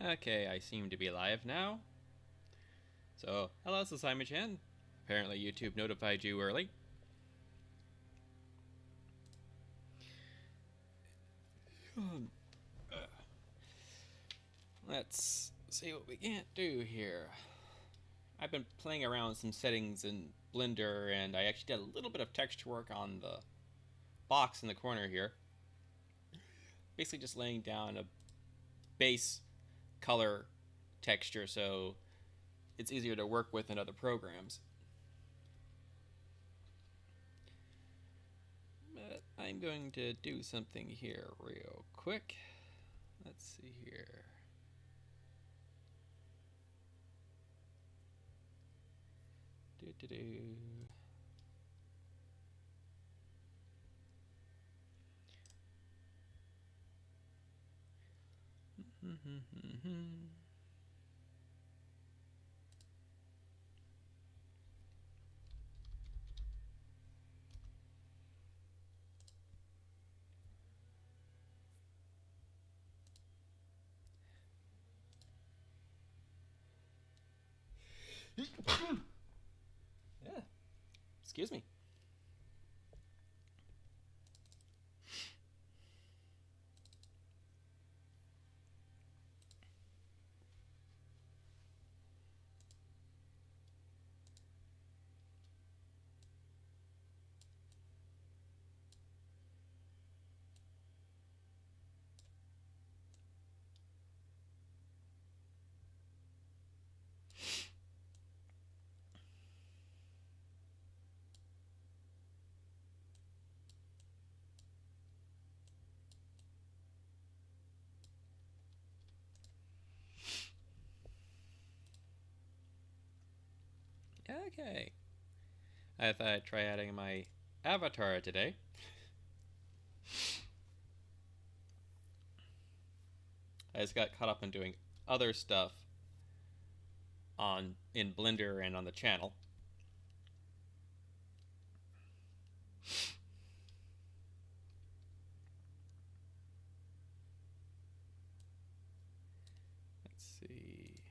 Okay, I seem to be live now. So, hello, this is Simon-chan. Apparently YouTube notified you early. Let's see what we can't do here. I've been playing around with some settings in Blender, and I actually did a little bit of texture work on the box in the corner here. Basically just laying down a base color texture so it's easier to work with in other programs. But I'm going to do something here real quick. Let's see here. Yeah, excuse me. Okay. I thought I'd try adding my avatar today. I just got caught up in doing other stuff in Blender and on the channel. Let's see.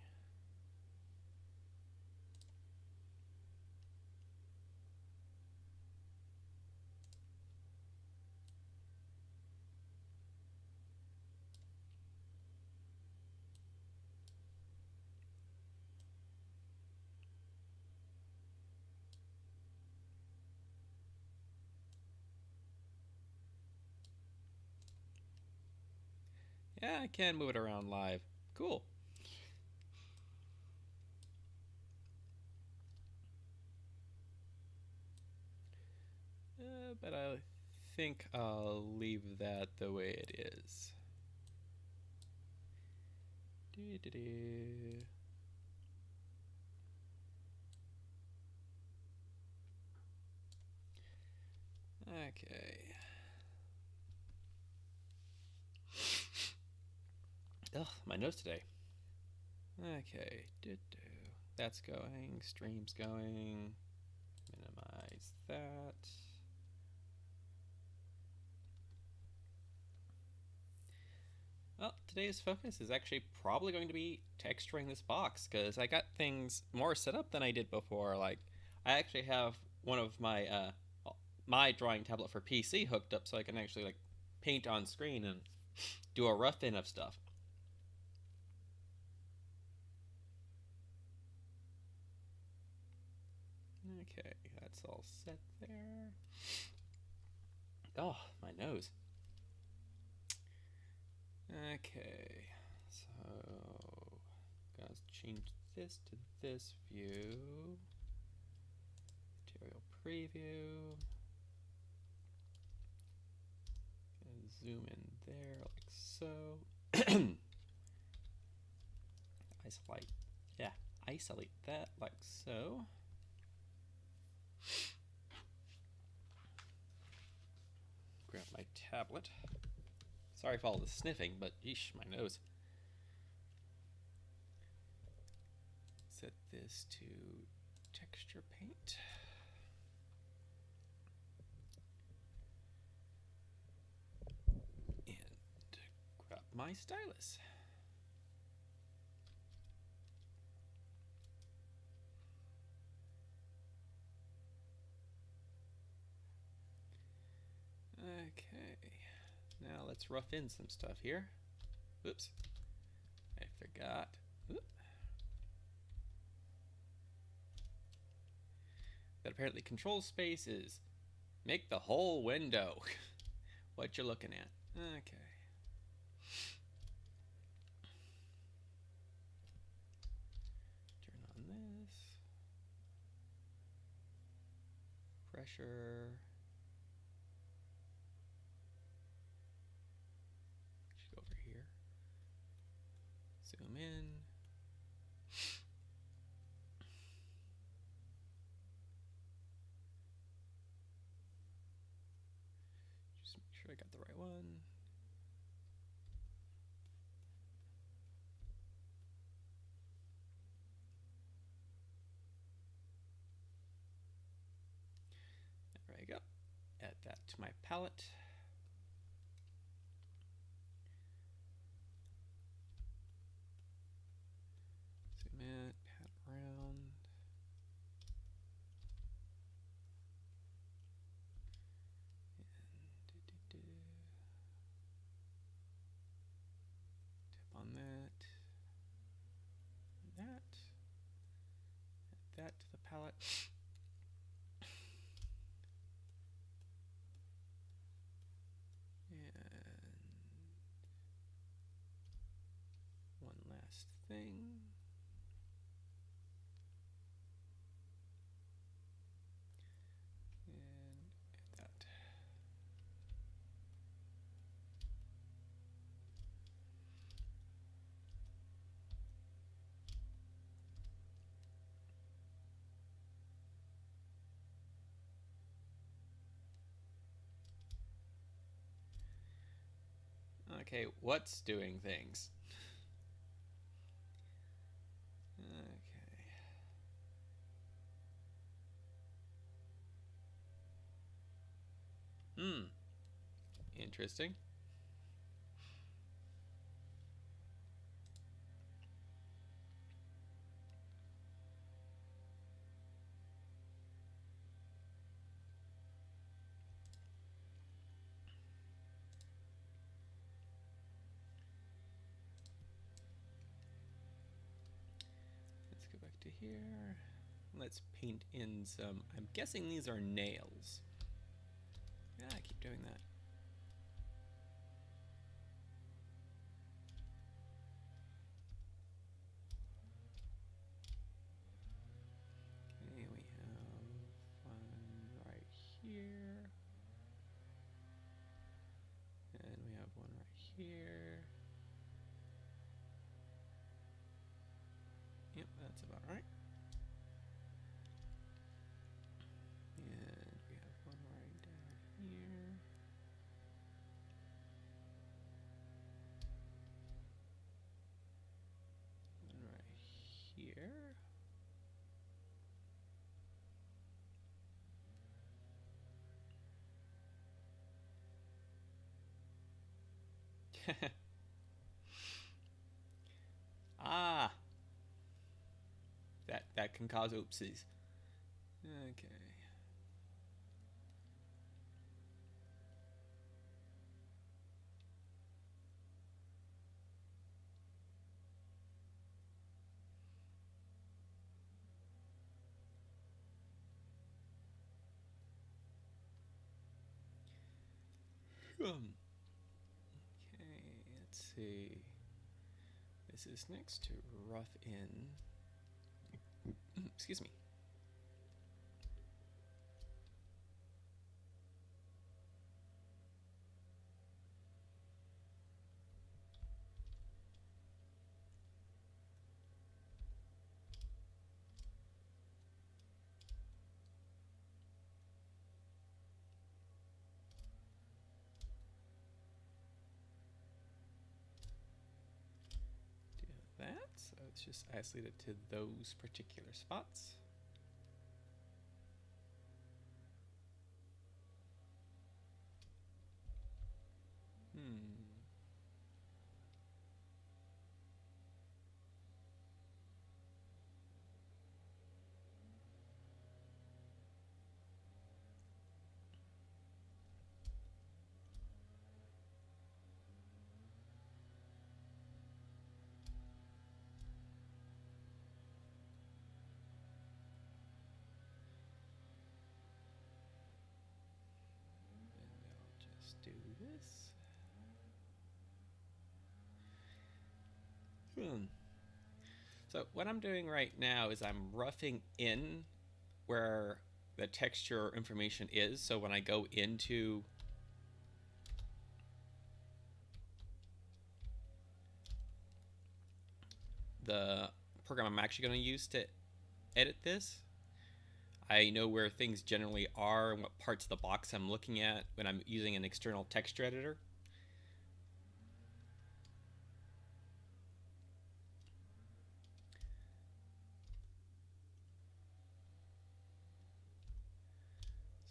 Yeah, I can move it around live. Cool. But I think I'll leave that the way it is. Okay. Ugh, my nose today. Okay. That's going. Stream's going. Minimize that. Well, today's focus is actually probably going to be texturing this box, because I got things more set up than I did before. Like, I actually have one of my drawing tablet for PC hooked up so I can actually like paint on screen and do a rough-in of stuff. Okay, that's all set there. Oh, my nose. Okay, so gotta change this to this view. Material preview. Gonna zoom in there like so. Isolate that like so. Grab my tablet. Sorry for all the sniffing, but yeesh, my nose. Set this to texture paint. And grab my stylus. let's rough in some stuff here. Oops, I forgot. Oop. That apparently control space is make the whole window what you're looking at. Okay. Turn on this. Pressure. Should go over here. Zoom in. Just make sure I got the right one. There I go. Add that to my palette. Zoom in, pat around. Tap on that. And that. Add that to the palette. One last thing. And add that. Okay, what's doing things? Okay. Interesting. Let's go back to here. Let's paint in some, I'm guessing these are nails. Yeah, I keep doing that. Okay, we have one right here. And we have one right here. Yep, that's about right. And we have one right down here. One right here. Ah, that can cause oopsies. Okay. Okay, let's see. This is next to Roughin. Excuse me. That, so it's just isolated to those particular spots. So what I'm doing right now is I'm roughing in where the texture information is. So when I go into the program I'm actually going to use to edit this, I know where things generally are and what parts of the box I'm looking at when I'm using an external texture editor.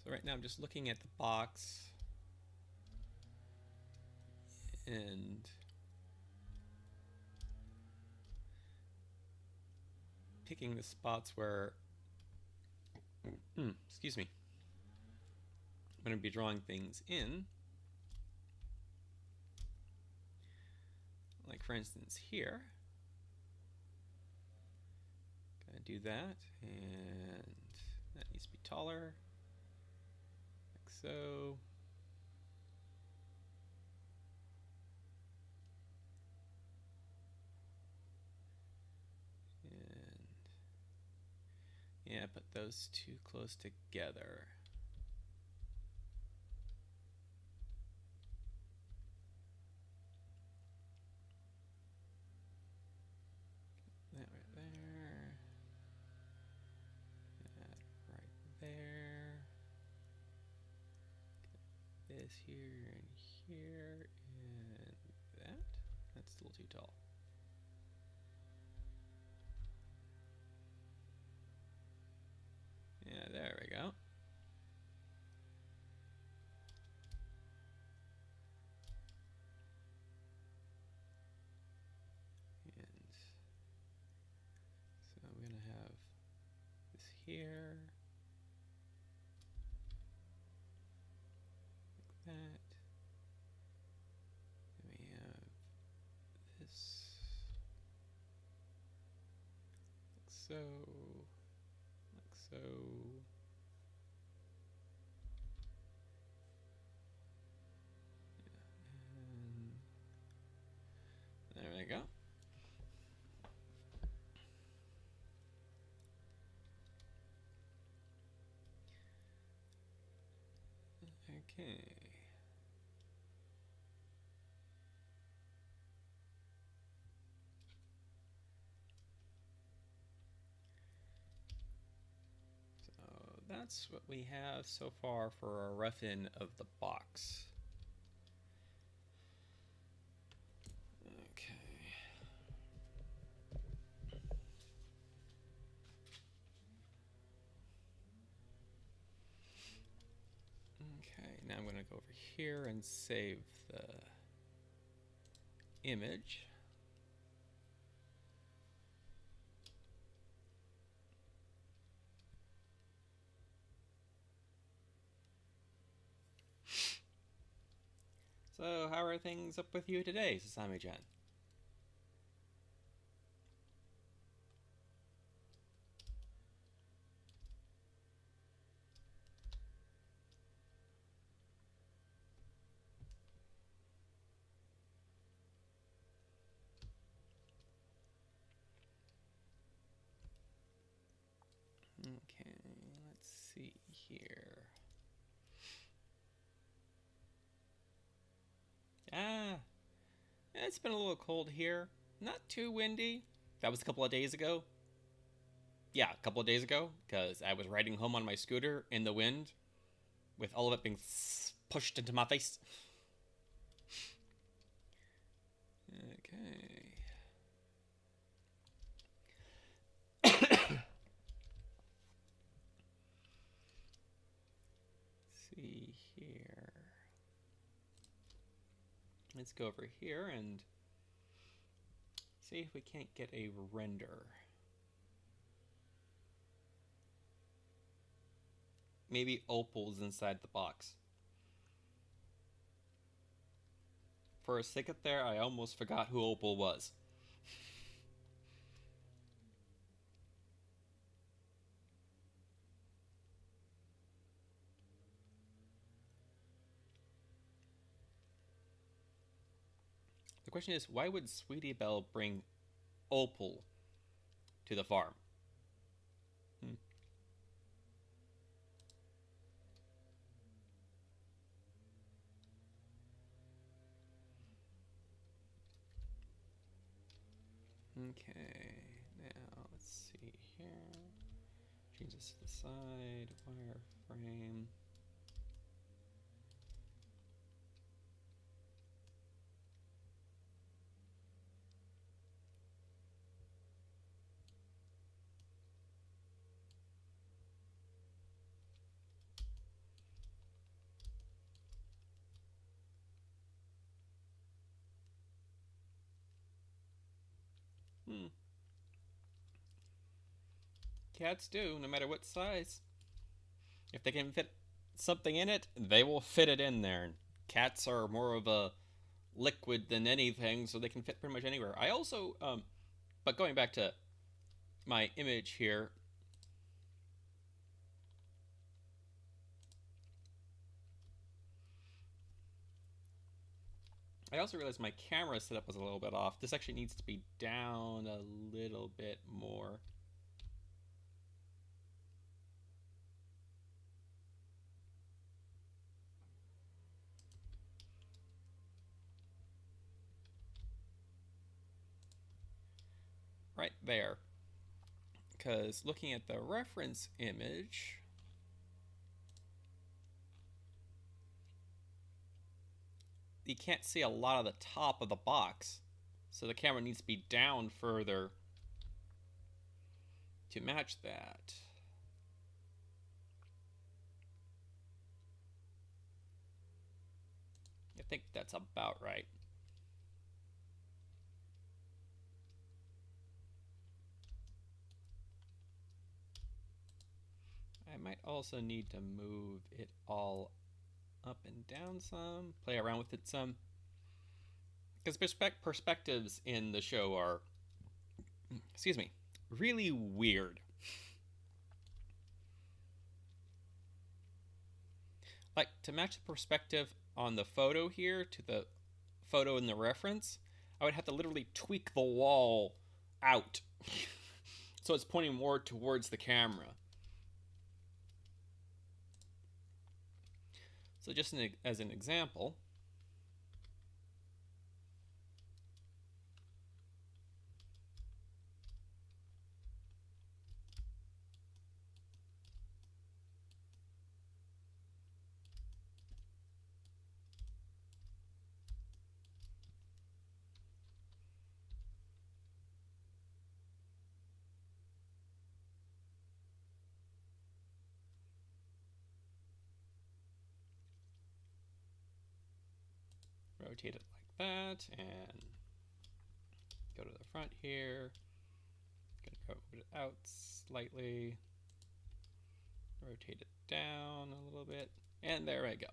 So right now I'm just looking at the box and picking the spots where, excuse me, I'm going to be drawing things in. Like for instance here, going to do that, and that needs to be taller, like so. And yeah, put those two close together. That right there. That right there. This here and here and that. That's a little too tall. Yeah, there we go. And so I'm going to have this here, like that. And we have this, like so, like so. And there we go. Okay. So that's what we have so far for a rough-in of the box. Okay. Okay, now I'm going to go over here and save the image. So, how are things up with you today, Sasami-chan? Okay, let's see here. Ah, it's been a little cold here. Not too windy. That was a couple of days ago. Yeah, a couple of days ago, because I was riding home on my scooter in the wind with all of it being pushed into my face. Okay. See here. Let's go over here and see if we can't get a render. Maybe Opal's inside the box. For a second there, I almost forgot who Opal was. The question is, why would Sweetie Belle bring opal to the farm. Okay, now let's see here. Change this to the side, wireframe. Cats do, no matter what size. If they can fit something in it, they will fit it in there. Cats are more of a liquid than anything, so they can fit pretty much anywhere. I also, but going back to my image here, I also realized my camera setup was a little bit off. This actually needs to be down a little bit more. Right there. Because looking at the reference image, you can't see a lot of the top of the box. So the camera needs to be down further to match that. I think that's about right. I might also need to move it all up and down some, play around with it some. Because perspectives in the show are, excuse me, really weird. Like, to match the perspective on the photo here to the photo in the reference, I would have to literally tweak the wall out. So it's pointing more towards the camera. So just as an example, rotate it like that, and go to the front here. Gonna move it out slightly, rotate it down a little bit, and there I go.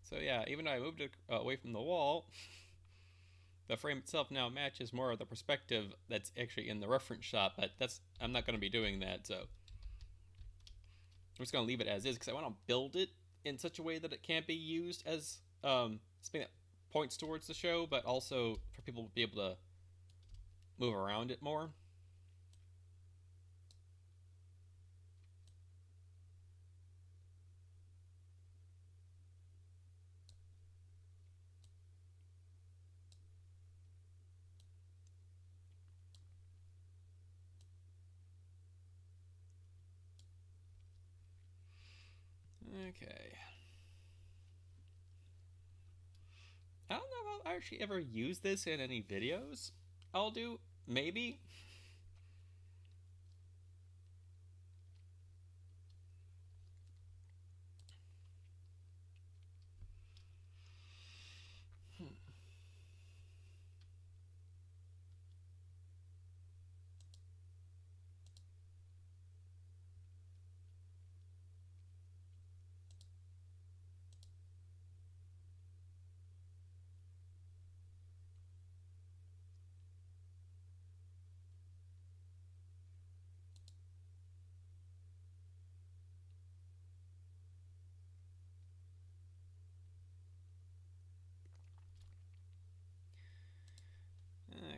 So yeah, even though I moved it away from the wall, the frame itself now matches more of the perspective that's actually in the reference shot, but I'm not going to be doing that, so I'm just going to leave it as is because I want to build it in such a way that it can't be used as something that points towards the show, but also for people to be able to move around it more. Okay. I don't know if I'll actually ever use this in any videos. I'll do, maybe.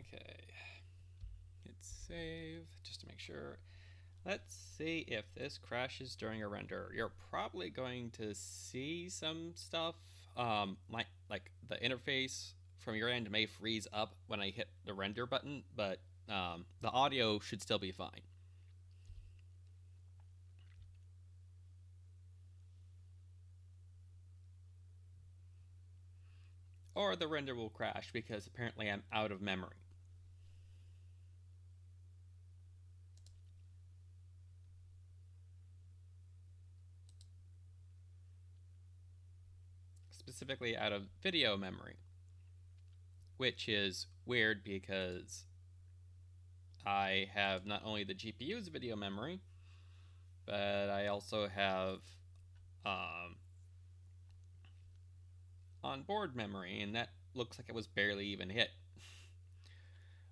Okay. Hit save just to make sure. Let's see if this crashes during a render. You're probably going to see some stuff. Like the interface from your end may freeze up when I hit the render button, but the audio should still be fine. Or the render will crash because apparently I'm out of memory. Specifically out of video memory, which is weird because I have not only the GPU's video memory, but I also have onboard memory, and that looks like it was barely even hit.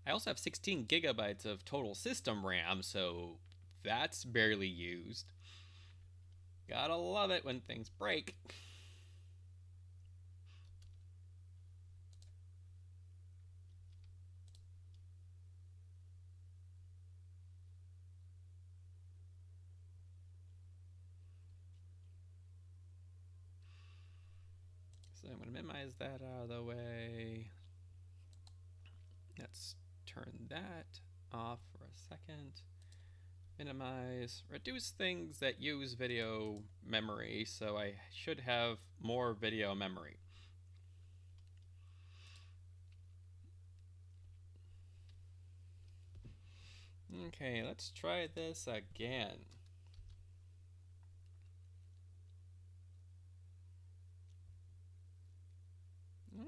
I also have 16 gigabytes of total system RAM, so that's barely used. Gotta love it when things break. So I'm going to minimize that out of the way. Let's turn that off for a second. Minimize, reduce things that use video memory, so I should have more video memory. Okay, let's try this again.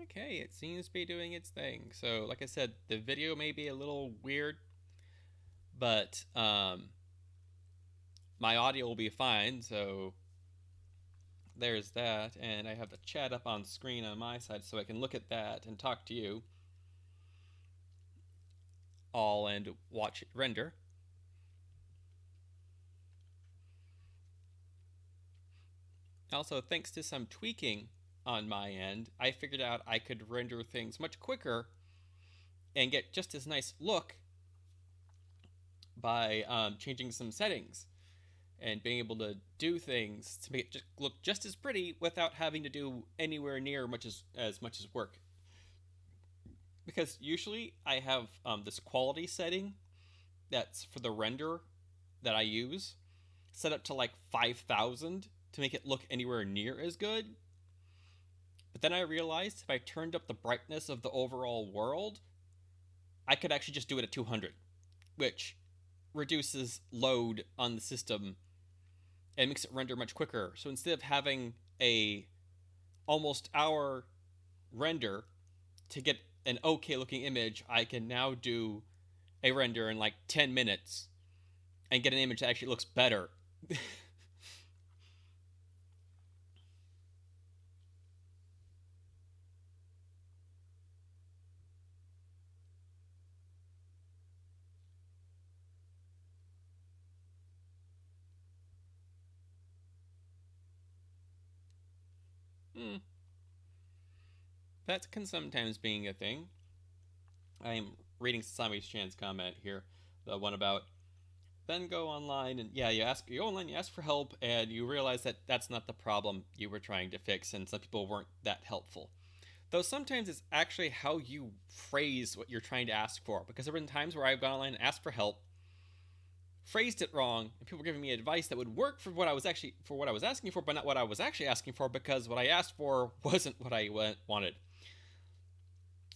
Okay, it seems to be doing its thing. So, like I said, the video may be a little weird, but my audio will be fine, so there's that. And I have the chat up on screen on my side, so I can look at that and talk to you all and watch it render. Also, thanks to some tweaking on my end, I figured out I could render things much quicker and get just as nice look by changing some settings and being able to do things to make it look just as pretty without having to do anywhere near as much as work. Because usually I have this quality setting that's for the render that I use set up to like 5,000 to make it look anywhere near as good. But then I realized if I turned up the brightness of the overall world, I could actually just do it at 200, which reduces load on the system and makes it render much quicker. So instead of having a almost hour render to get an okay looking image, I can now do a render in like 10 minutes and get an image that actually looks better. That can sometimes being a thing. I'm reading Sami Chan's comment here, the one about then go online and you go online, you ask for help, and you realize that that's not the problem you were trying to fix, and some people weren't that helpful. Though sometimes it's actually how you phrase what you're trying to ask for, because there have been times where I've gone online and asked for help, phrased it wrong, and people were giving me advice that would work for what I was asking for, but not what I was actually asking for, because what I asked for wasn't what I wanted.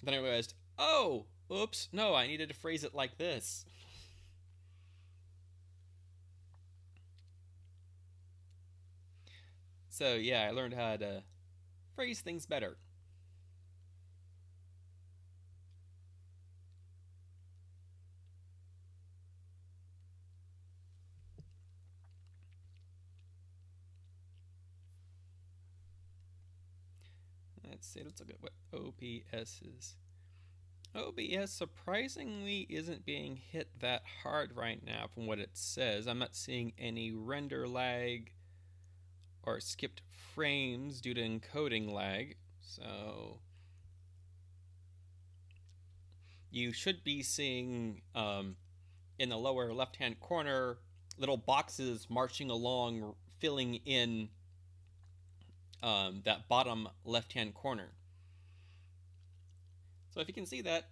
Then I realized, oh, oops, no, I needed to phrase it like this. So yeah, I learned how to phrase things better. Let's see, let's look at what OBS is. OBS surprisingly isn't being hit that hard right now from what it says. I'm not seeing any render lag or skipped frames due to encoding lag. So you should be seeing in the lower left-hand corner little boxes marching along, filling in that bottom left-hand corner. So if you can see that,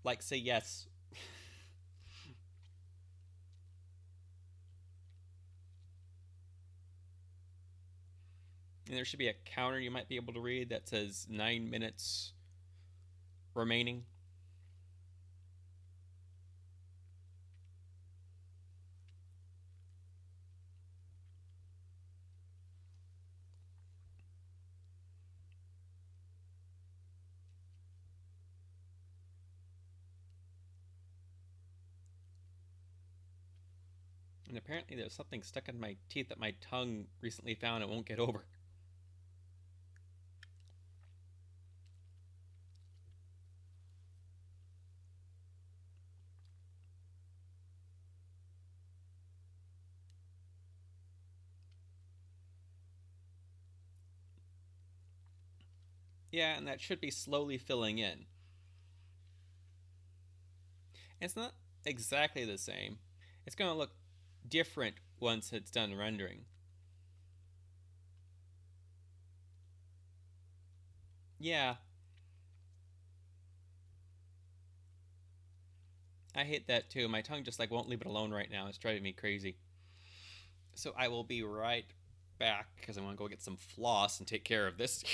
like, say yes. And there should be a counter you might be able to read that says 9 minutes remaining. And apparently there's something stuck in my teeth that my tongue recently found it won't get over. Yeah, and that should be slowly filling in. It's not exactly the same. It's going to look different once it's done rendering. Yeah. I hate that too. My tongue just like won't leave it alone right now. It's driving me crazy. So I will be right back because I want to go get some floss and take care of this.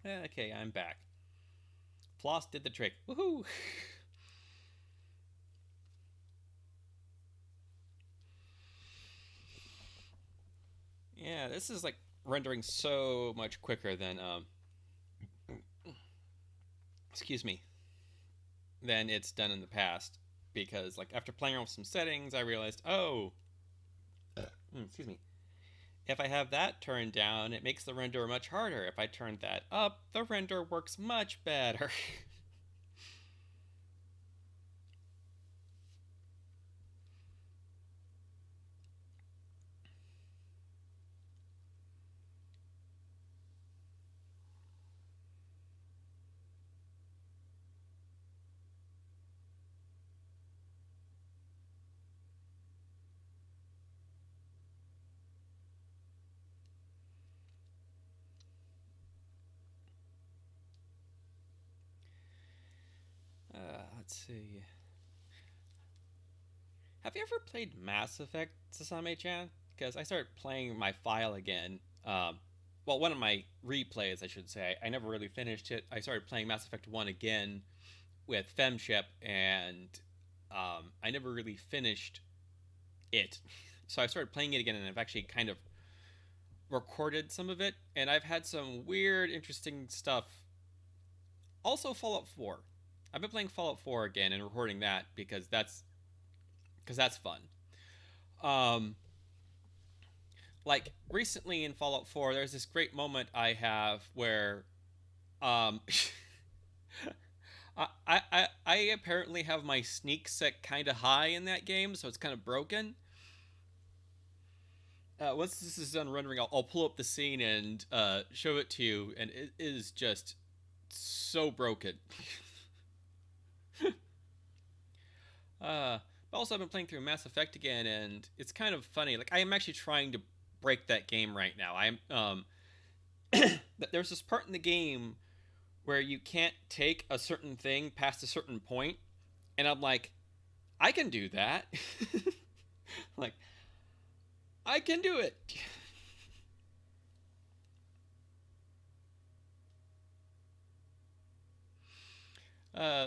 Okay, I'm back. Floss did the trick. Woohoo! Yeah, this is like rendering so much quicker than excuse me, than it's done in the past. Because like after playing around with some settings, I realized, oh, excuse me, if I have that turned down, it makes the render much harder. If I turn that up, the render works much better. Let's see. Have you ever played Mass Effect, Sasame-chan? Because I started playing my file again. Well, one of my replays, I should say. I never really finished it. I started playing Mass Effect 1 again with Femship, and I never really finished it. So I started playing it again, and I've actually kind of recorded some of it, and I've had some weird, interesting stuff. Also, Fallout 4. I've been playing Fallout 4 again and recording that because that's fun. Um, like recently in Fallout 4, there's this great moment I have where um I apparently have my sneak set kind of high in that game, so it's kind of broken. Once this is done rendering, I'll pull up the scene and show it to you, and it is just so broken. But also, I've been playing through Mass Effect again, and it's kind of funny. Like, I am actually trying to break that game right now. I'm there's this part in the game where you can't take a certain thing past a certain point, and I'm like, I can do that. Like, I can do it.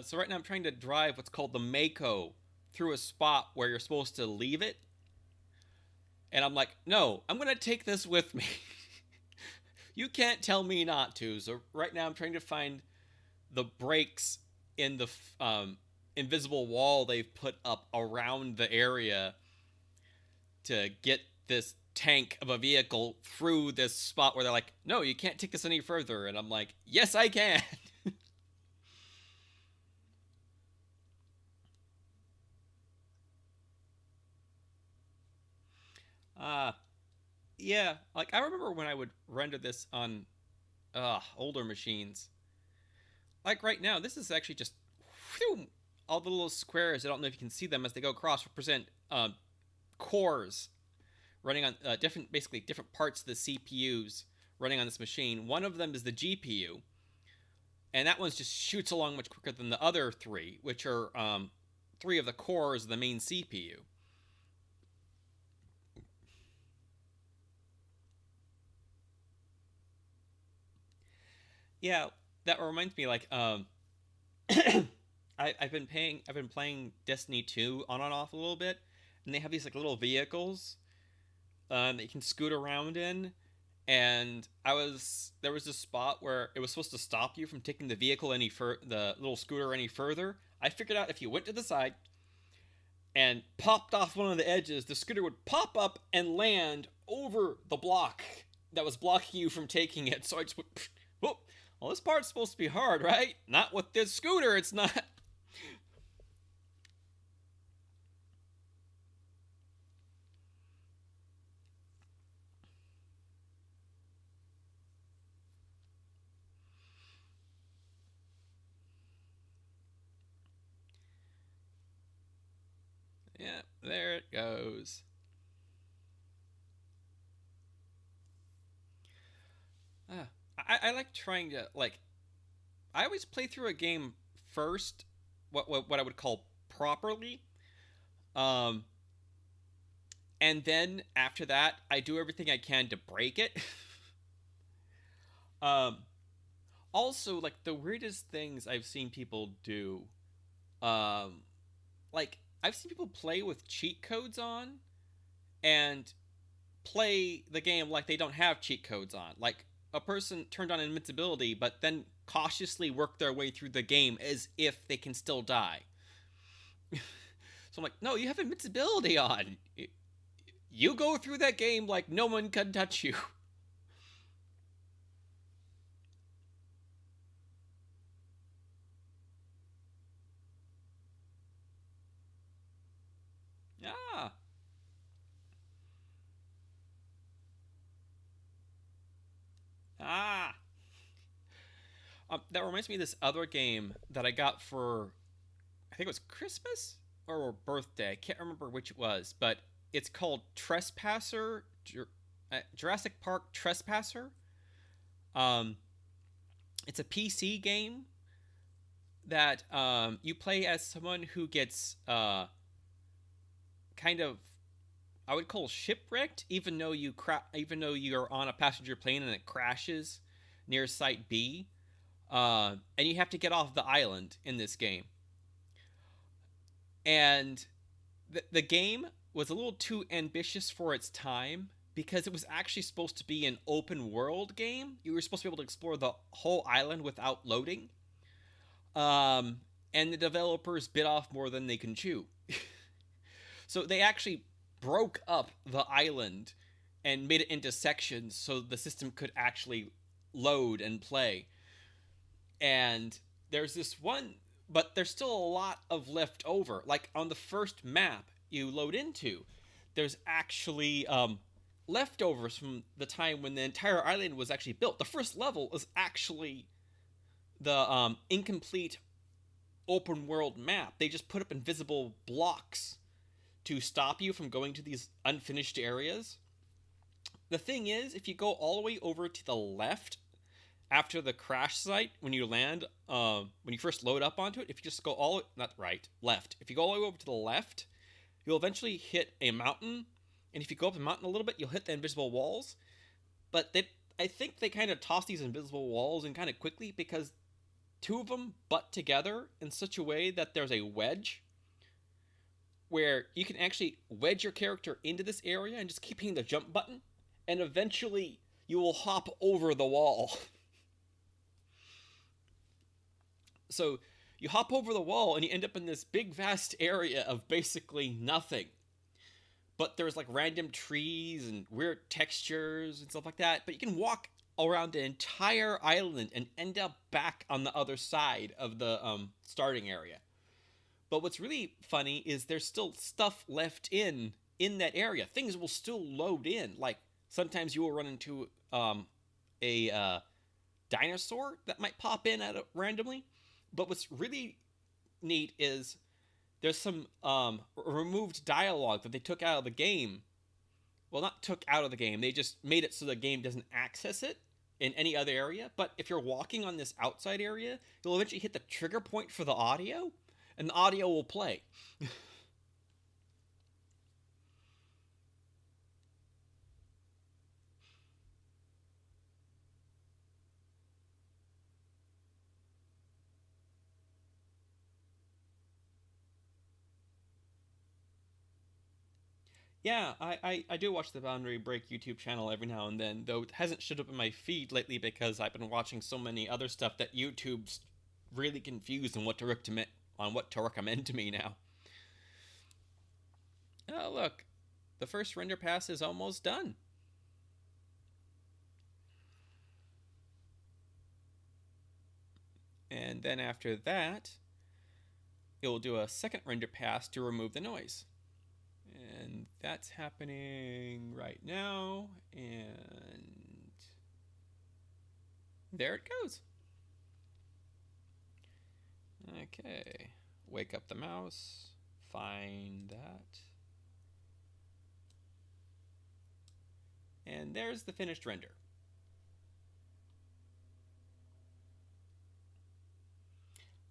So right now I'm trying to drive what's called the Mako through a spot where you're supposed to leave it, and I'm like, no, I'm gonna take this with me. You can't tell me not to. So right now I'm trying to find the breaks in the invisible wall they've put up around the area to get this tank of a vehicle through this spot where they're like, no, you can't take this any further. And I'm like, yes, I can. uh, yeah, like I remember when I would render this on older machines. Like right now, this is actually just whew, all the little squares. I don't know if you can see them as they go across, represent cores running on basically different parts of the CPUs running on this machine. One of them is the GPU, and that one just shoots along much quicker than the other three, which are three of the cores of the main CPU. Yeah, that reminds me. Like, I've been playing Destiny 2 on and off a little bit, and they have these like little vehicles that you can scoot around in. And there was this spot where it was supposed to stop you from taking the vehicle the little scooter any further. I figured out if you went to the side and popped off one of the edges, the scooter would pop up and land over the block that was blocking you from taking it. So I just went, whoop. Well, this part's supposed to be hard, right? Not with this scooter, it's not. Yeah, there it goes. I like trying to like. I always play through a game first, what I would call properly, um, and then after that, I do everything I can to break it. um, Also, like the weirdest things I've seen people do, um, like I've seen people play with cheat codes on and play the game like they don't have cheat codes on. Like a person turned on invincibility, but then cautiously work their way through the game as if they can still die. So I'm like, no, you have invincibility on. You go through that game like no one can touch you. Ah. Ah. That reminds me of this other game that I got for, I think it was Christmas or birthday. I can't remember which it was, but it's called Jurassic Park Trespasser. Um, it's a PC game that you play as someone who gets kind of, I would call shipwrecked, even though you're on a passenger plane and it crashes near Site B, and you have to get off the island in this game. And the game was a little too ambitious for its time because it was actually supposed to be an open world game. You were supposed to be able to explore the whole island without loading. Um, and the developers bit off more than they can chew. So they actually broke up the island and made it into sections so the system could actually load and play. And there's this one, but there's still a lot of left over. Like on the first map you load into, there's actually leftovers from the time when the entire island was actually built. The first level is actually the incomplete open world map. They just put up invisible blocks to stop you from going to these unfinished areas. The thing is, if you go all the way over to the left after the crash site, when you land, when you first load up onto it, if you just go all, not right, left. If you go all the way over to the left, you'll eventually hit a mountain. And if you go up the mountain a little bit, you'll hit the invisible walls. But I think they kind of toss these invisible walls in kind of quickly because two of them butt together in such a way that there's a wedge where you can actually wedge your character into this area and just keep hitting the jump button, and eventually you will hop over the wall. So you hop over the wall and you end up in this big vast area of basically nothing. But there's like random trees and weird textures and stuff like that. But you can walk around the entire island and end up back on the other side of the starting area. But what's really funny is there's still stuff left in that area. Things will still load in. Like sometimes you will run into a dinosaur that might pop in randomly. But what's really neat is there's some removed dialogue that they took out of the game. Well, not took out of the game. They just made it so the game doesn't access it in any other area. But if you're walking on this outside area, you'll eventually hit the trigger point for the audio, and the audio will play. Yeah, I do watch the Boundary Break YouTube channel every now and then, though it hasn't showed up in my feed lately because I've been watching so many other stuff that YouTube's really confused on what to recommend to me now. Oh, look. The first render pass is almost done. And then after that, it will do a second render pass to remove the noise. And that's happening right now. And there it goes. Okay. Wake up the mouse. Find that. And there's the finished render.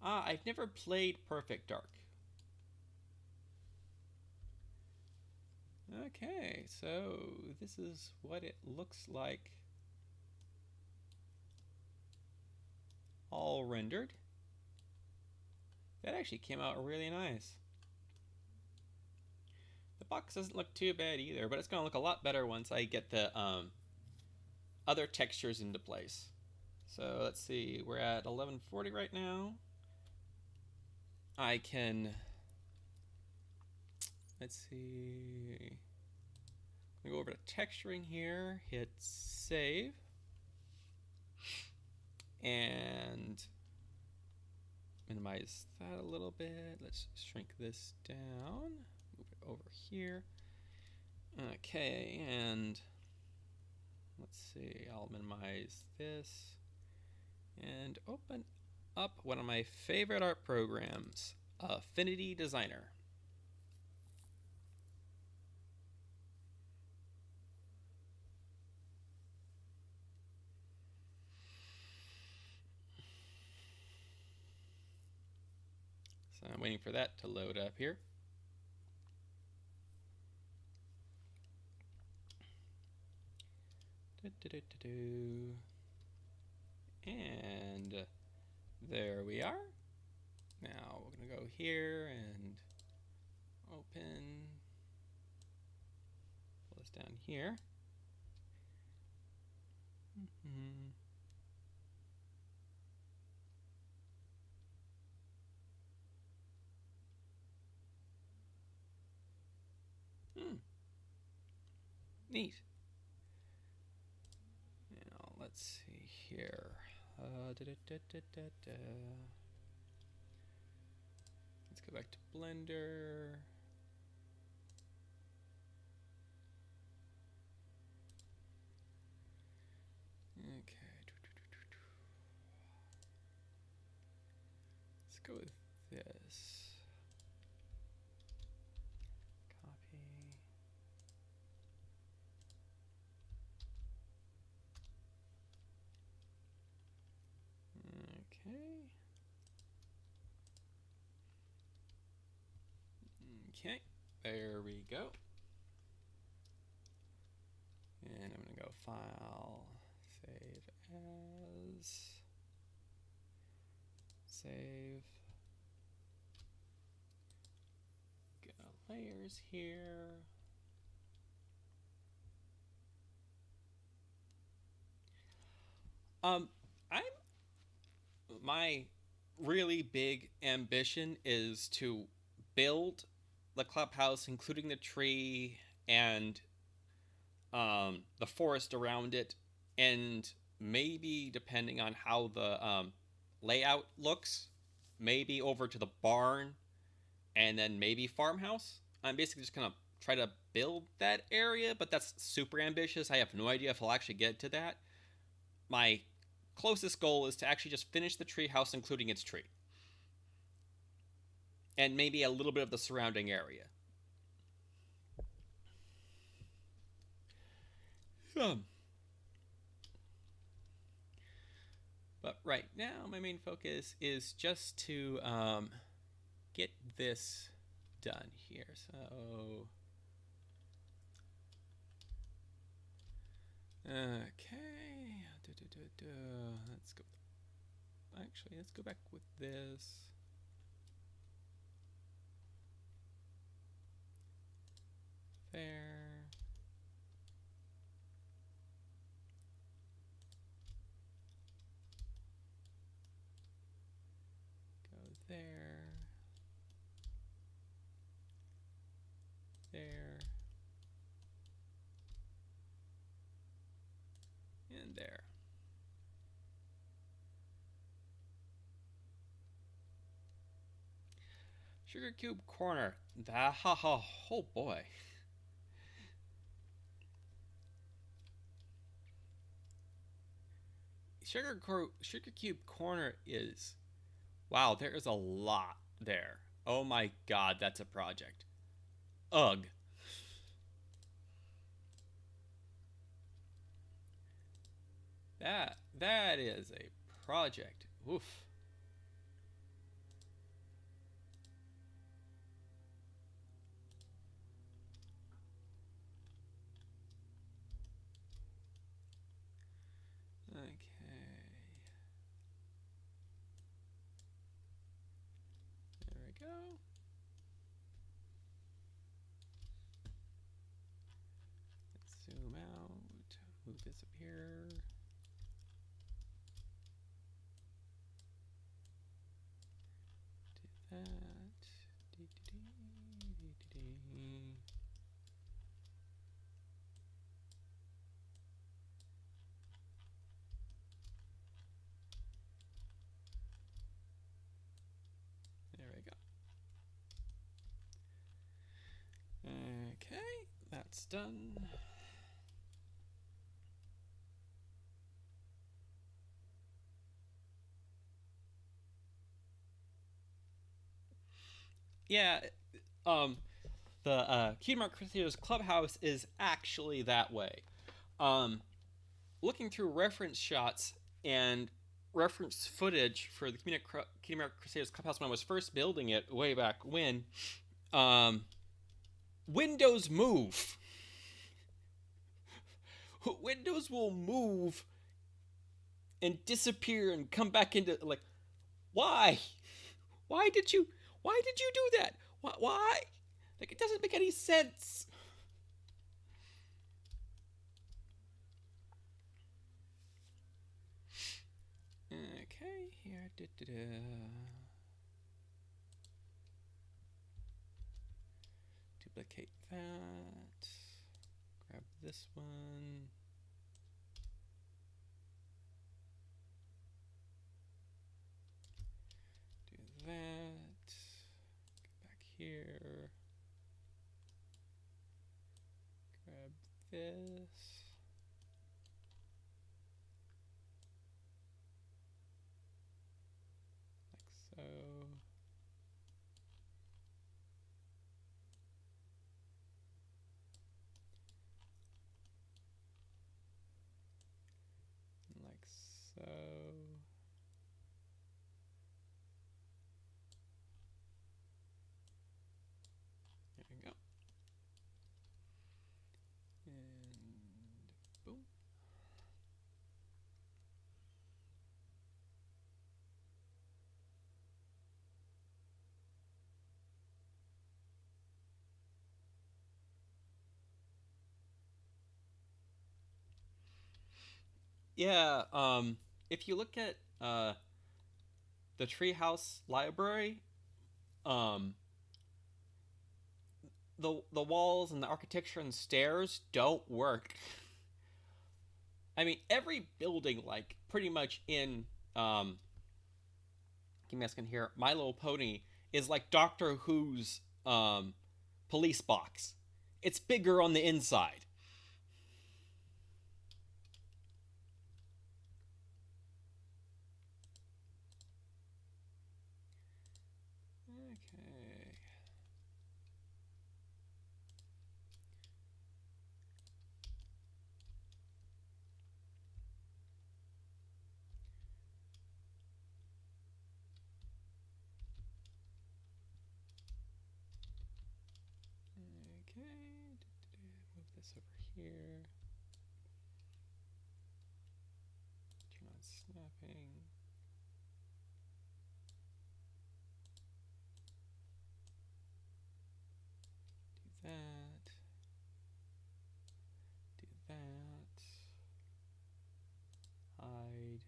I've never played Perfect Dark. Okay, so this is what it looks like all rendered. That actually came out really nice. The box doesn't look too bad either, but it's going to look a lot better once I get the other textures into place. So let's see, we're at 1140 right now. I can, let's see, I'm going to go over to texturing here, hit save, and minimize that a little bit. Let's shrink this down, move it over here. Okay, and let's see, I'll minimize this and open up one of my favorite art programs, Affinity Designer. So I'm waiting for that to load up here. And there we are. Now we're going to go here and open, pull this down here. Neat. let's see here. Let's go back to Blender. Okay. Let's go with this. Copy. Okay. Okay, there we go. And I'm gonna go File, Save As, Save. Go Layers here. My really big ambition is to build the clubhouse, including the tree and the forest around it, and maybe, depending on how the layout looks, maybe over to the barn, and then maybe farmhouse. I'm basically just gonna try to build that area, but that's super ambitious. I have no idea if I'll actually get to that. My closest goal is to actually just finish the tree house, including its tree, and maybe a little bit of the surrounding area. But right now, my main focus is just to get this done here. So, okay, let's go. Actually, let's go back with this. There. Go there. There. And there. Sugar Cube Corner. Oh boy. Sugar Cube Corner is... Wow, there is a lot there. Oh my god, that's a project. Ugh. That is a project. Oof. Okay. There we go. Let's zoom out. Move this up here. Do that. There we go. Okay, that's done. Yeah, the Cutie Mark Crusader's Clubhouse is actually that way. Looking through reference shots and reference footage for the Cutie Mark Crusader's Clubhouse when I was first building it way back when, windows move. Windows will move and disappear and come back into, like, why? Why did you do that? Why? Like, it doesn't make any sense. Okay, here. Duplicate that. Grab this one. this. Like so. Like so. There we go. And boom. Yeah, if you look at the Treehouse library, um, the walls and the architecture and stairs don't work. I mean, every building, like pretty much in give me a second here, My Little Pony is like Doctor Who's police box. It's bigger on the inside. Okay. Okay. Move this over here. Turn on snapping. Do that. Do that. Hide.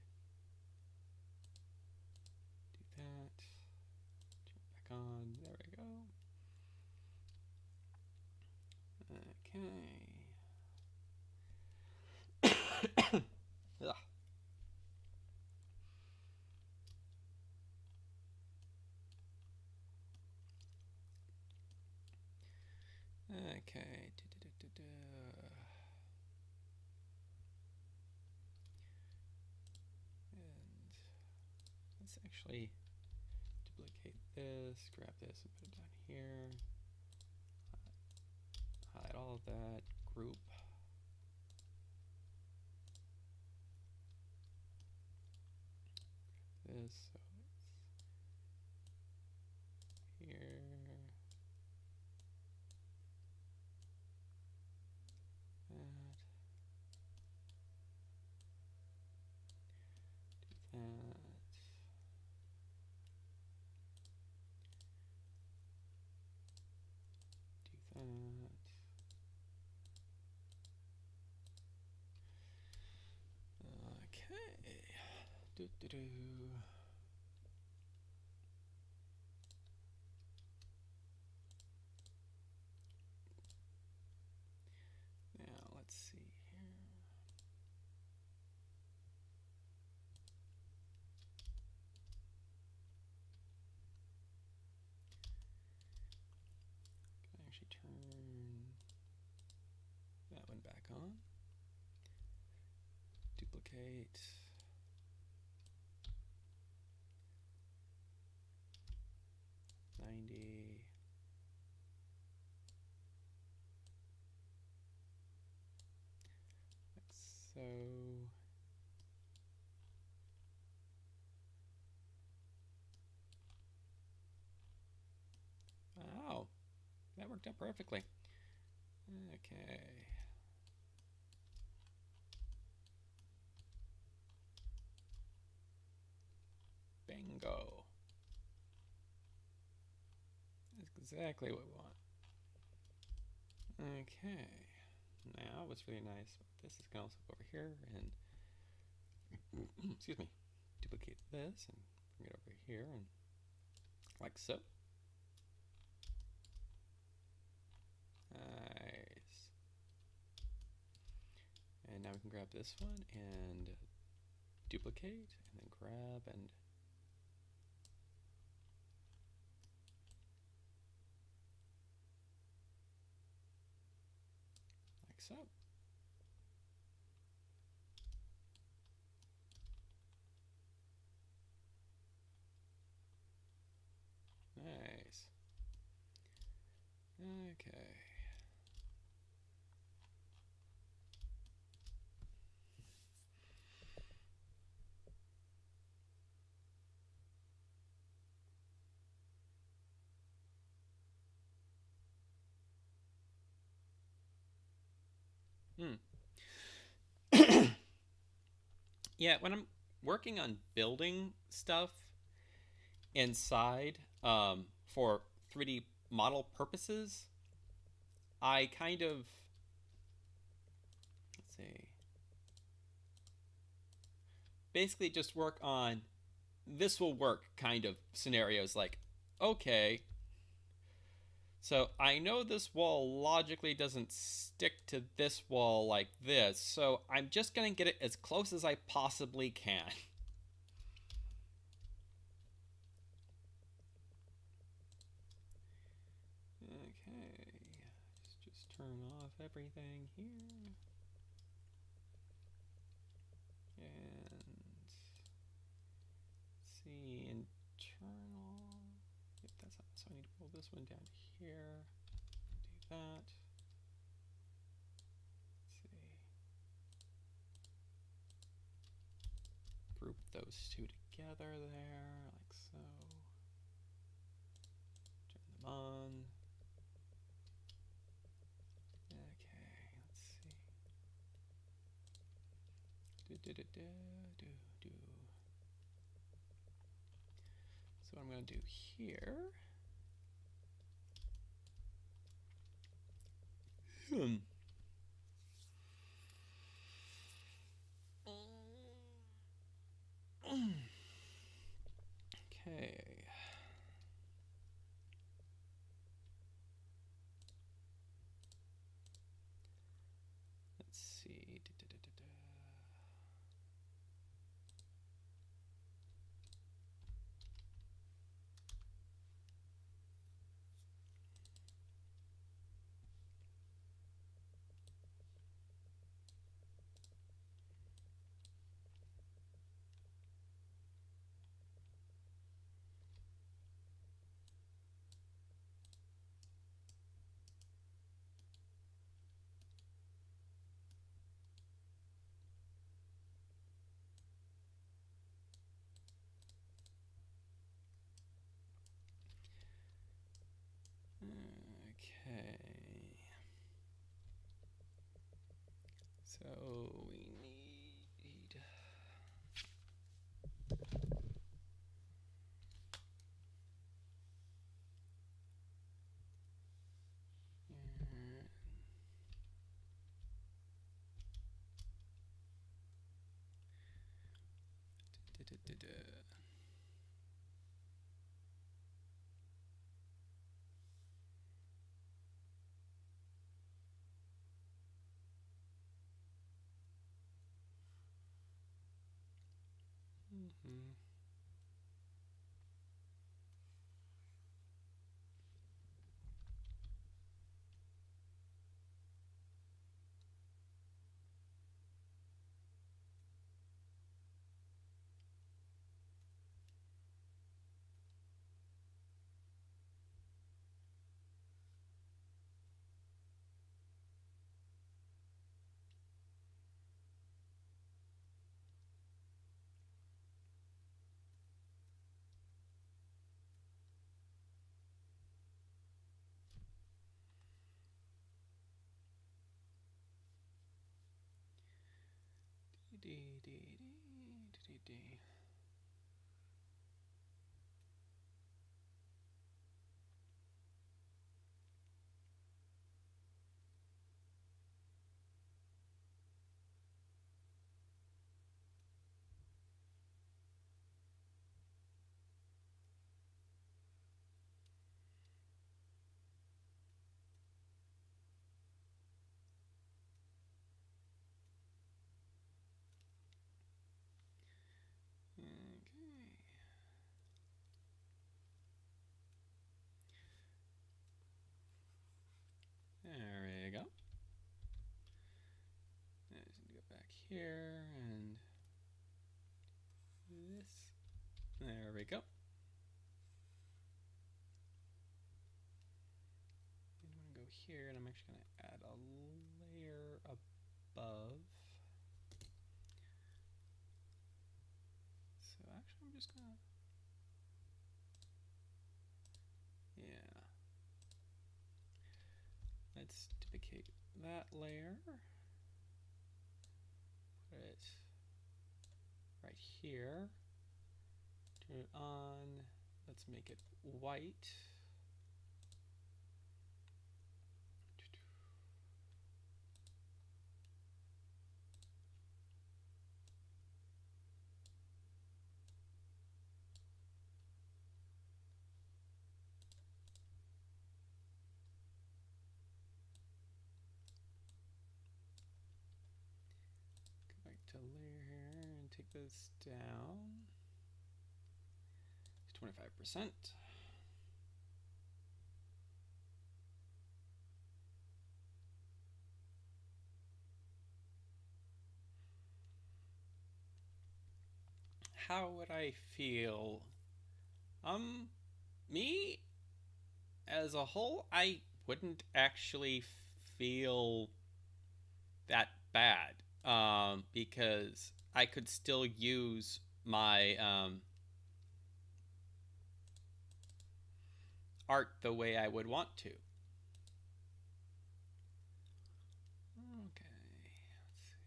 Do that. Turn it back on. There we go. Okay. Ugh. Okay. And let's actually duplicate this, grab this and put it down here. Hide all of that, group. This, so it's here. That. Do that. Do that. Okay. Do. Now let's see here. Can I actually turn that one back on? Duplicate. Like so. Wow, that worked out perfectly. Okay. Bingo. That's exactly what we want. Okay. Now what's really nice about this is can also go over here and excuse me, duplicate this and bring it over here and like so. Nice. And now we can grab this one and duplicate and then grab and like so. Okay. Yeah, when I'm working on building stuff inside for 3D model purposes, I kind of, let's see, basically just work on this will work kind of scenarios like, okay, so I know this wall logically doesn't stick to this wall like this, so I'm just going to get it as close as I possibly can. Okay, let's just turn off everything here. And let's see, internal. Yep, that's not, so I need to pull this one down here. Do that. Group those two together there, like so. Turn them on. Okay, let's see. So what I'm going to do here. Okay. Let's see. Okay. So we need. Okay. There we go. I just need to go back here and this. There we go. actually going to add a layer above. So actually I'm just going to, yeah. Let's duplicate that layer. Put it right here. Turn it on. Let's make it white. Go back to layer here and take this down. 25%. How would I feel? Me as a whole, I wouldn't actually feel that bad, because I could still use my art the way I would want to. Okay, let's see.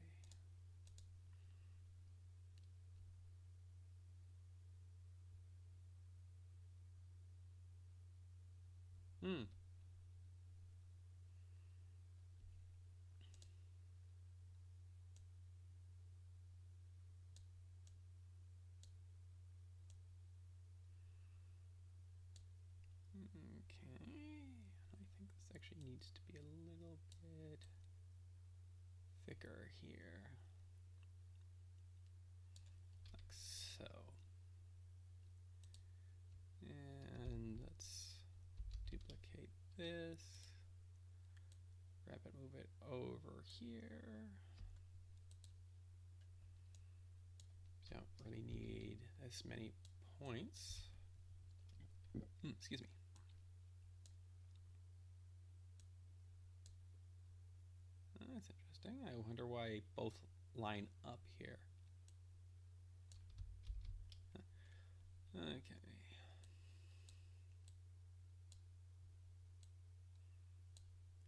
Okay, I think this actually needs to be a little bit thicker here, like so. And let's duplicate this, grab it, move it over here. Don't really need as many points. Excuse me. That's interesting. I wonder why both line up here. Okay.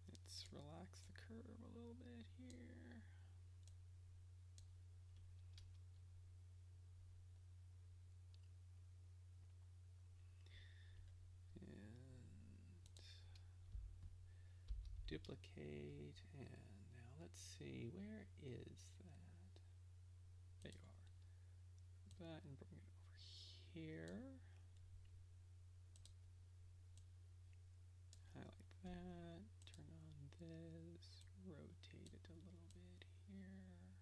Let's relax the curve a little bit here. Duplicate, and now let's see, where is that? There you are. That and bring it over here. Highlight that, turn on this, rotate it a little bit here.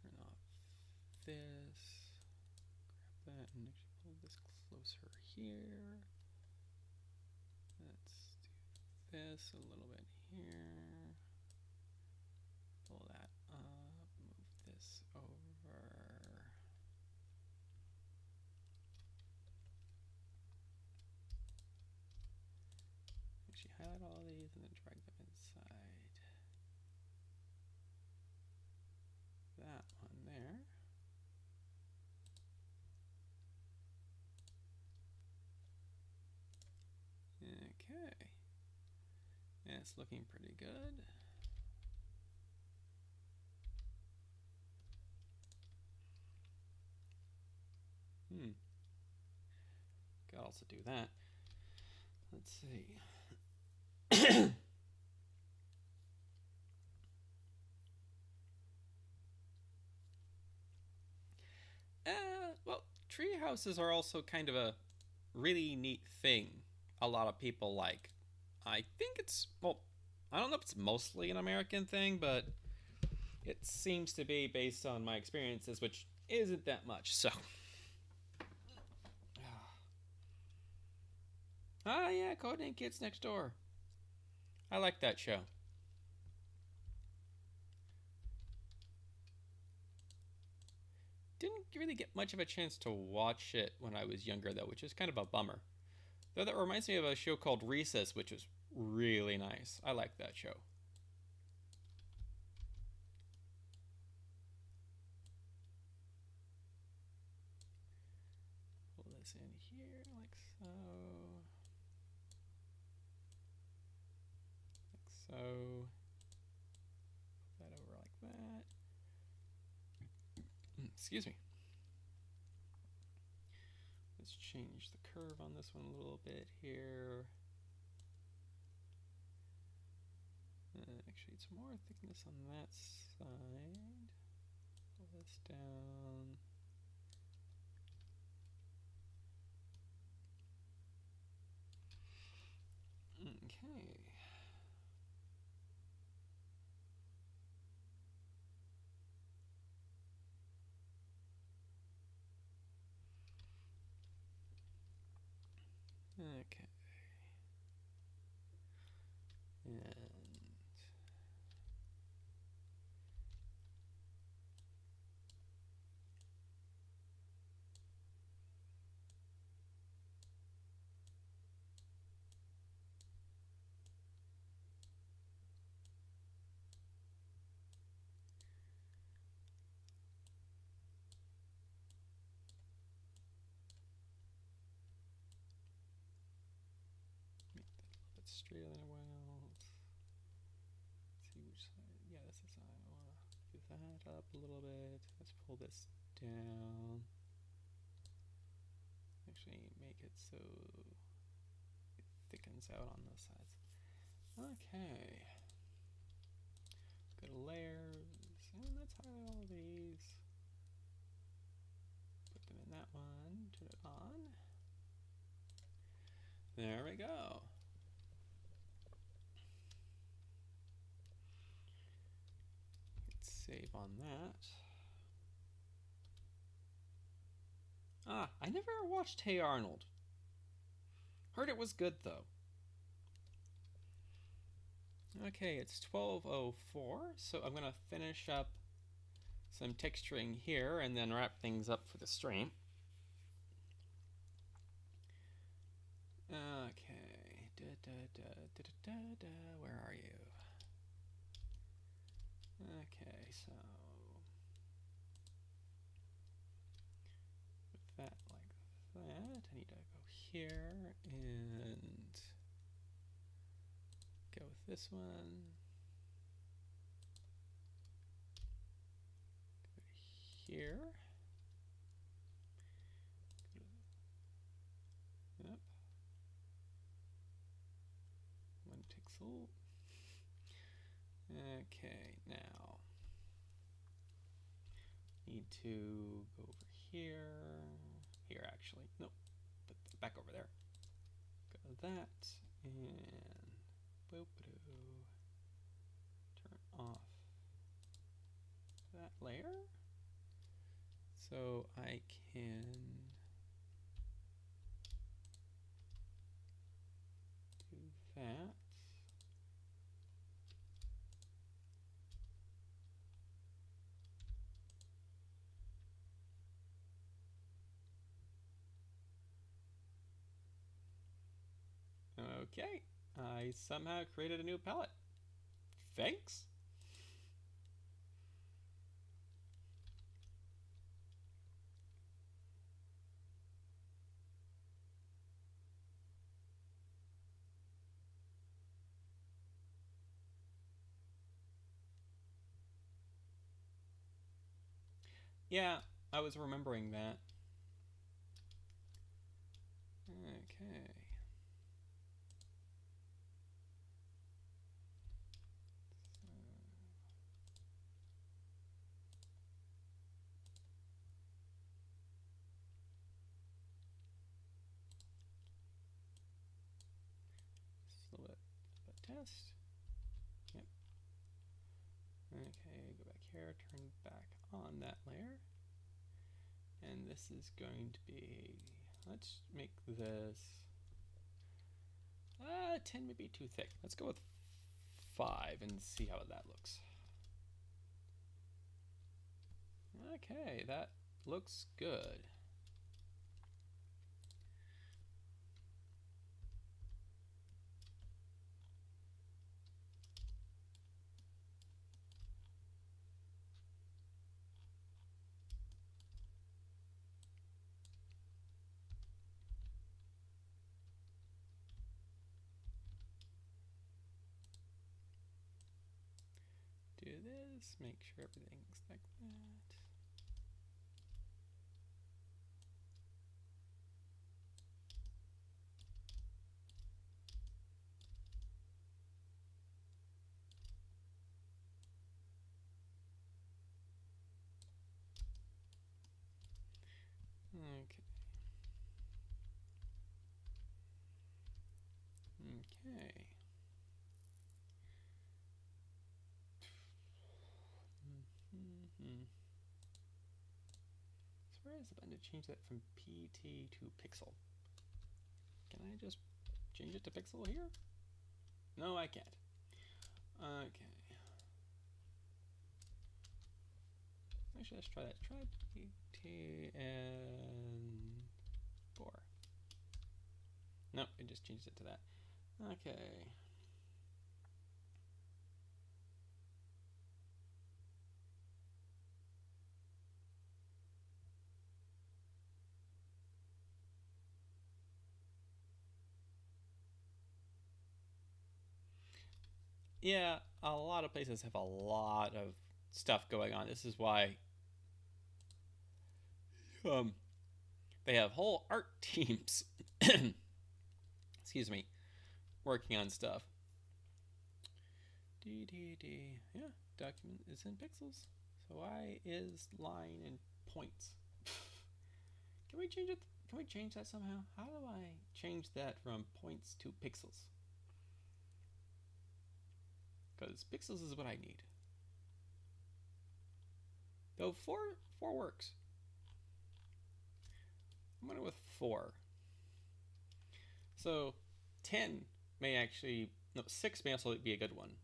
Turn off this, grab that and actually pull this closer here. Let's do this a little bit here. Pull that up, move this over. Actually highlight all these and then drag them inside that one there. Okay, and it's looking pretty good. Could also do that. Let's see. Well, tree houses are also kind of a really neat thing a lot of people like. I think it's, well, I don't know if it's mostly an American thing, but it seems to be based on my experiences, which isn't that much, so. Ah, yeah, Coding Kids Next Door. I like that show. didn't really get much of a chance to watch it when I was younger, though, which is kind of a bummer. Though that reminds me of a show called Recess, which was really nice. I like that show. Pull this in here like so. Like so. Put that over like that. Excuse me. Let's change the curve on this one a little bit here. Actually, it's more thickness on that side. Pull this down. Okay. Okay. And make that a little bit straighter than I want. Let's see which side. Yeah, this is. I want to do that up a little bit. Let's pull this down. Actually, make it so it thickens out on those sides. Okay. Go to layers, and let's highlight all of these. Put them in that one. Turn it on. There we go. Hit save on that. Ah, I never watched Hey Arnold. Heard it was good though. Okay, it's 12:04, so I'm gonna finish up some texturing here and then wrap things up for the stream. Okay, where are you? Okay, so with that like that, I need to go here and go with this one. Go here. Yep. 1 pixel. Okay, now need to go over here. Here actually. Nope. Put that back over there. Go to that and boop turn off that layer. So I can do that. Okay, I somehow created a new palette. Thanks. Yeah, I was remembering that. Okay. Silhouette test. Yep. Okay, go back here, turn back on that layer. And this is going to be, let's make this 10 may be too thick. Let's go with 5 and see how that looks. Okay, that looks good. Do this, make sure everything's like that. Okay. Okay. So where is the button to change that from PT to pixel? Can I just change it to pixel here? No, I can't. Okay. Actually, let's try that. Try PT and 4. Nope, it just changed it to that. Okay. Yeah, a lot of places have a lot of stuff going on. This is why they have whole art teams, excuse me, working on stuff. Yeah, document is in pixels. So why is line in points? Can we change it? Can we change that somehow? How do I change that from points to pixels? Because pixels is what I need. Though 4 works. I'm going with 4. So 10 may actually, no, 6 may also be a good one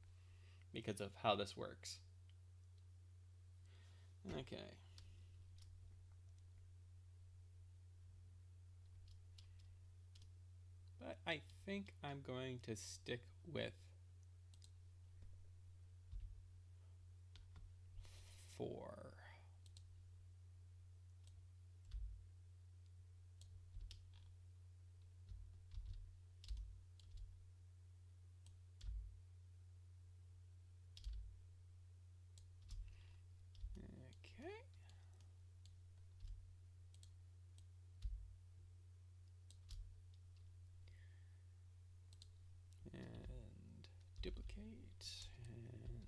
because of how this works. Okay. But I think I'm going to stick with 4. Okay. And duplicate and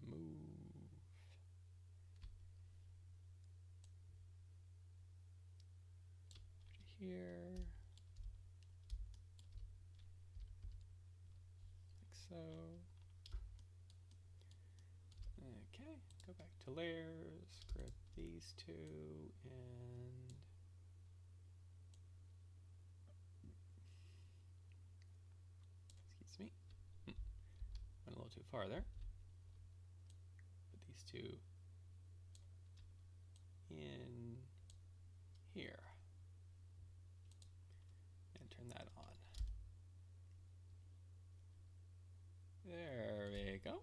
move. Here. Like so. Okay, go back to layers, grab these two, and excuse me, went a little too far there. Put these two in here and turn that on. There we go.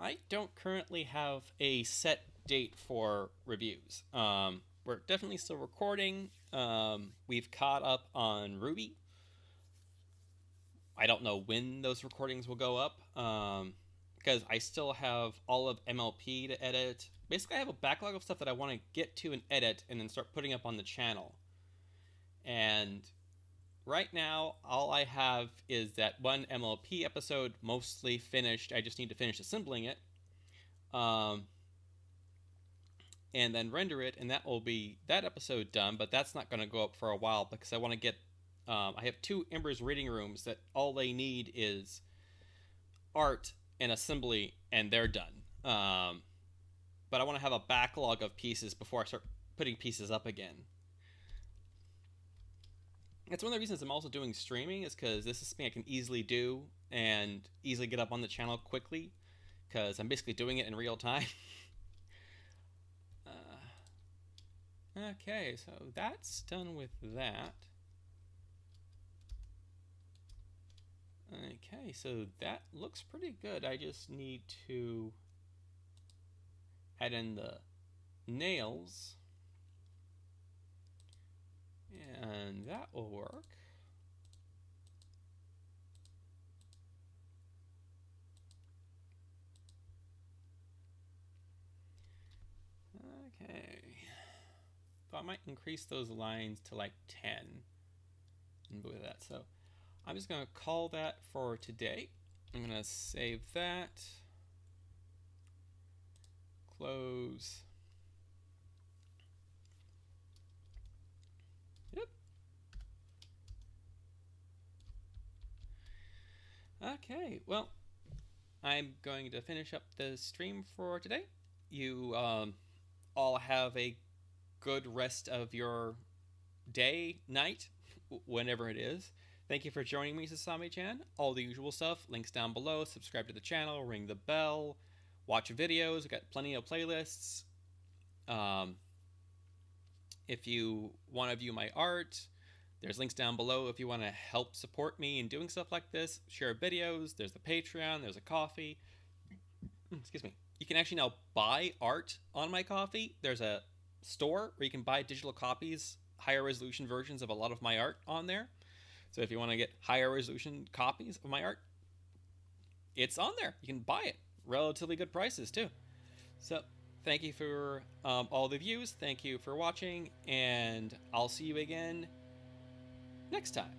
I don't currently have a set date for reviews. We're definitely still recording. We've caught up on Ruby. I don't know when those recordings will go up because I still have all of MLP to edit. Basically, I have a backlog of stuff that I want to get to and edit and then start putting up on the channel. And right now, all I have is that one MLP episode mostly finished. I just need to finish assembling it. And then render it, and that will be that episode done, but that's not going to go up for a while because I want to get I have 2 Ember's reading rooms that all they need is art and assembly, and they're done. But I want to have a backlog of pieces before I start putting pieces up again. It's one of the reasons I'm also doing streaming, is because this is something I can easily do and easily get up on the channel quickly, because I'm basically doing it in real time. Okay, so that's done with that. Okay, so that looks pretty good. I just need to add in the nails, and that will work. Okay. So I might increase those lines to like 10 and go with that. So I'm just going to call that for today. I'm going to save that. Close. Yep. Okay, well, I'm going to finish up the stream for today. You all have a good rest of your day, night, whenever it is. Thank you for joining me, Sasami-chan. All the usual stuff, links down below. Subscribe to the channel, ring the bell, watch videos. We've got plenty of playlists. If you want to view my art, there's links down below if you want to help support me in doing stuff like this. Share videos. There's the Patreon. There's a coffee. Excuse me. You can actually now buy art on my coffee. There's a store where you can buy digital copies, higher resolution versions of a lot of my art on there. So if you want to get higher resolution copies of my art, it's on there. You can buy it. Relatively good prices too. So thank you for all the views. Thank you for watching, and I'll see you again next time.